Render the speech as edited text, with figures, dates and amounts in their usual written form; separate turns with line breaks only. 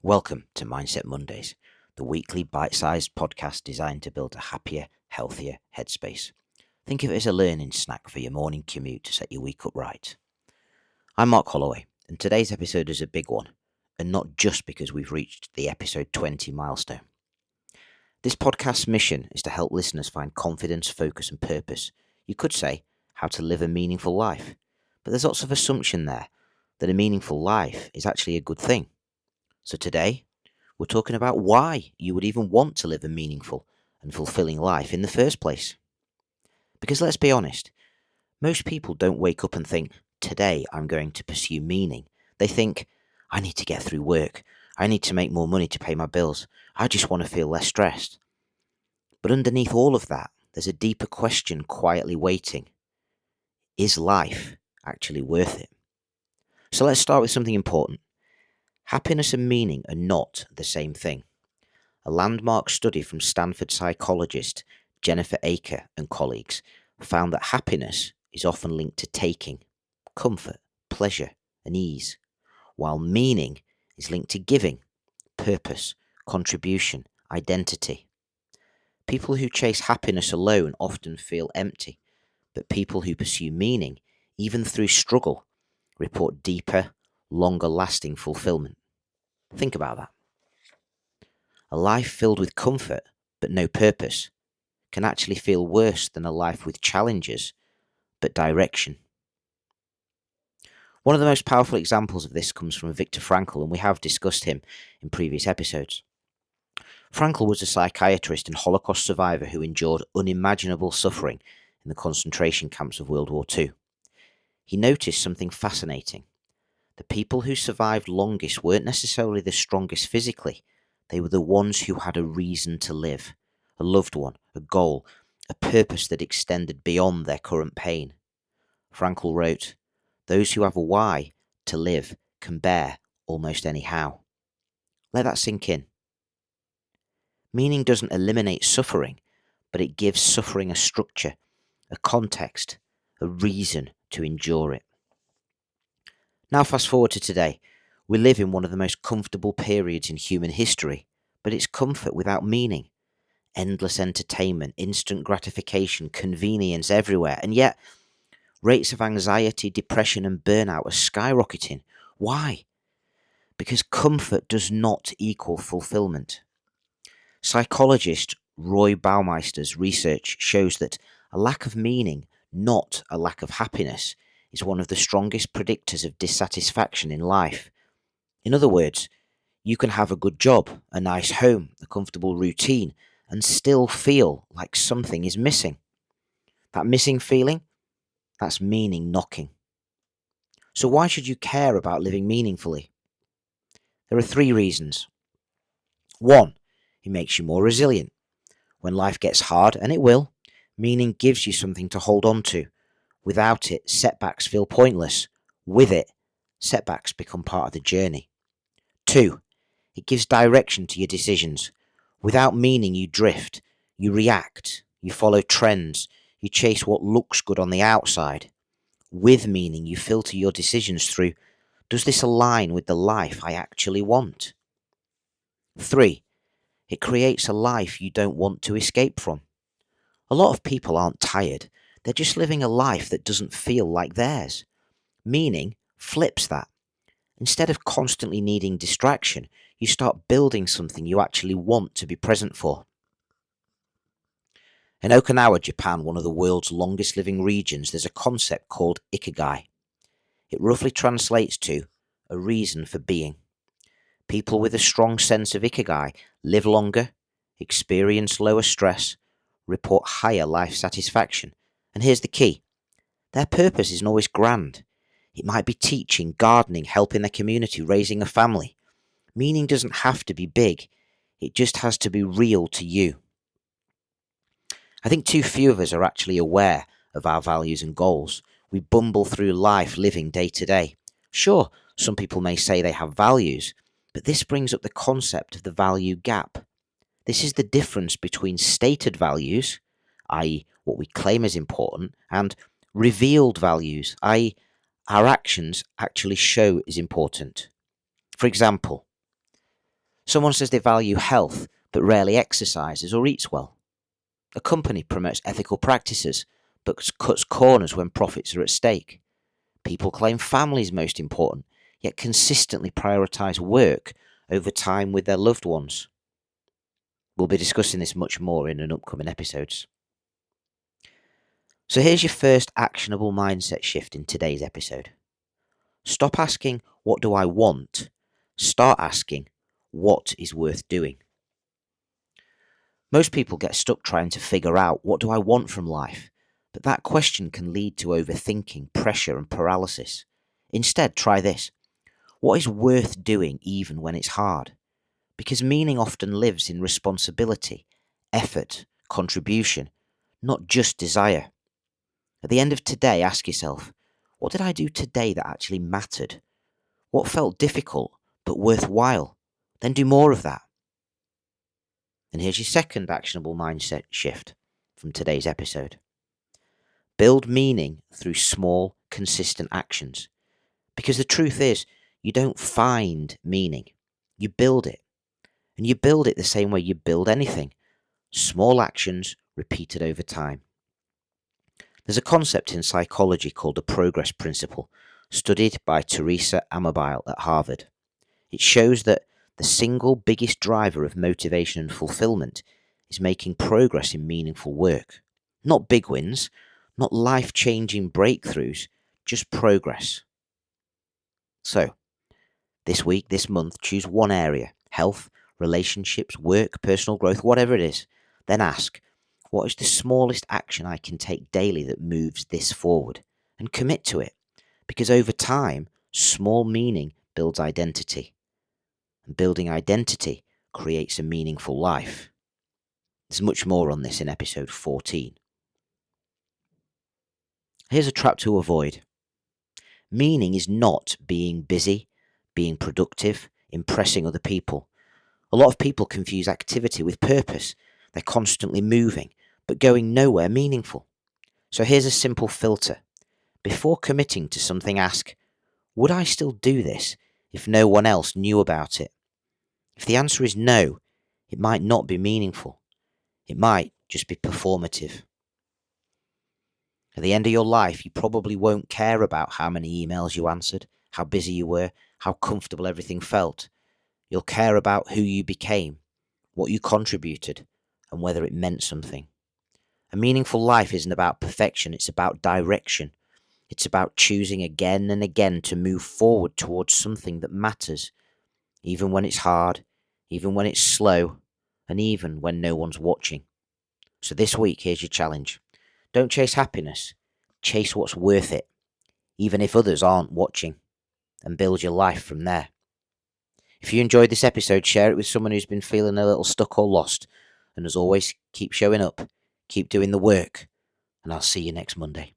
Welcome to Mindset Mondays, the weekly bite-sized podcast designed to build a happier, healthier headspace. Think of it as a learning snack for your morning commute to set your week up right. I'm Mark Holloway, and today's episode is a big one, and not just because we've reached the episode 20 milestone. This podcast's mission is to help listeners find confidence, focus, and purpose. You could say, how to live a meaningful life. But there's lots of assumption there that a meaningful life is actually a good thing. So today, we're talking about why you would even want to live a meaningful and fulfilling life in the first place. Because let's be honest, most people don't wake up and think, today I'm going to pursue meaning. They think, I need to get through work. I need to make more money to pay my bills. I just want to feel less stressed. But underneath all of that, there's a deeper question quietly waiting. Is life actually worth it? So let's start with something important. Happiness and meaning are not the same thing. A landmark study from Stanford psychologist Jennifer Aker and colleagues found that happiness is often linked to taking, comfort, pleasure, and ease, while meaning is linked to giving, purpose, contribution, identity. People who chase happiness alone often feel empty, but people who pursue meaning, even through struggle, report deeper, longer-lasting fulfillment. Think about that. A life filled with comfort but no purpose can actually feel worse than a life with challenges but direction. One of the most powerful examples of this comes from Viktor Frankl, and we have discussed him in previous episodes. Frankl was a psychiatrist and Holocaust survivor who endured unimaginable suffering in the concentration camps of World War II. He noticed something fascinating. The people who survived longest weren't necessarily the strongest physically. They were the ones who had a reason to live, a loved one, a goal, a purpose that extended beyond their current pain. Frankl wrote, "Those who have a why to live can bear almost any how." Let that sink in. Meaning doesn't eliminate suffering, but it gives suffering a structure, a context, a reason to endure it. Now fast forward to today. We live in one of the most comfortable periods in human history, but it's comfort without meaning. Endless entertainment, instant gratification, convenience everywhere, and yet rates of anxiety, depression, and burnout are skyrocketing. Why? Because comfort does not equal fulfillment. Psychologist Roy Baumeister's research shows that a lack of meaning, not a lack of happiness, is one of the strongest predictors of dissatisfaction in life. In other words, you can have a good job, a nice home, a comfortable routine, and still feel like something is missing. That missing feeling, that's meaning knocking. So why should you care about living meaningfully? There are 3 reasons. 1, it makes you more resilient. When life gets hard, and it will, meaning gives you something to hold on to. Without it, setbacks feel pointless. With it, setbacks become part of the journey. 2, it gives direction to your decisions. Without meaning, you drift, you react, you follow trends, you chase what looks good on the outside. With meaning, you filter your decisions through, does this align with the life I actually want? 3, it creates a life you don't want to escape from. A lot of people aren't tired, they're just living a life that doesn't feel like theirs. Meaning flips that. Instead of constantly needing distraction, you start building something you actually want to be present for. In Okinawa, Japan, one of the world's longest living regions, there's a concept called ikigai. It roughly translates to a reason for being. People with a strong sense of ikigai live longer, experience lower stress, report higher life satisfaction. And here's the key. Their purpose isn't always grand. It might be teaching, gardening, helping their community, raising a family. Meaning doesn't have to be big. It just has to be real to you. I think too few of us are actually aware of our values and goals. We bumble through life living day to day. Sure, some people may say they have values, but this brings up the concept of the value gap. This is the difference between stated values, i.e. what we claim as important, and revealed values, i.e. our actions actually show is important. For example, Someone says they value health but rarely exercises or eats well. A company promotes ethical practices but cuts corners when profits are at stake. People claim family is most important, yet consistently prioritise work over time with their loved ones. We'll be discussing this much more in an upcoming episodes. So here's your first actionable mindset shift in today's episode. Stop asking, what do I want? Start asking, what is worth doing? Most people get stuck trying to figure out, what do I want from life? But that question can lead to overthinking, pressure and paralysis. Instead, try this. What is worth doing even when it's hard? Because meaning often lives in responsibility, effort, contribution, not just desire. At the end of today, ask yourself, what did I do today that actually mattered? What felt difficult but worthwhile? Then do more of that. And here's your second actionable mindset shift from today's episode. Build meaning through small, consistent actions. Because the truth is, you don't find meaning, you build it. And you build it the same way you build anything. Small actions repeated over time. There's a concept in psychology called the progress principle, studied by Teresa Amabile at Harvard. It shows that the single biggest driver of motivation and fulfillment is making progress in meaningful work. Not big wins, not life-changing breakthroughs, just progress. So, this week, this month, choose one area: health, relationships, work, personal growth, whatever it is. Then ask, what is the smallest action I can take daily that moves this forward? And commit to it. Because over time, small meaning builds identity. And building identity creates a meaningful life. There's much more on this in episode 14. Here's a trap to avoid. Meaning is not being busy, being productive, impressing other people. A lot of people confuse activity with purpose. They're constantly moving, but going nowhere meaningful. So here's a simple filter. Before committing to something, ask, would I still do this if no one else knew about it? If the answer is no, it might not be meaningful. It might just be performative. At the end of your life, you probably won't care about how many emails you answered, how busy you were, how comfortable everything felt. You'll care about who you became, what you contributed, and whether it meant something. A meaningful life isn't about perfection, it's about direction. It's about choosing again and again to move forward towards something that matters, even when it's hard, even when it's slow, and even when no one's watching. So this week, here's your challenge. Don't chase happiness, chase what's worth it, even if others aren't watching, and build your life from there. If you enjoyed this episode, share it with someone who's been feeling a little stuck or lost. And as always, keep showing up, keep doing the work, and I'll see you next Monday.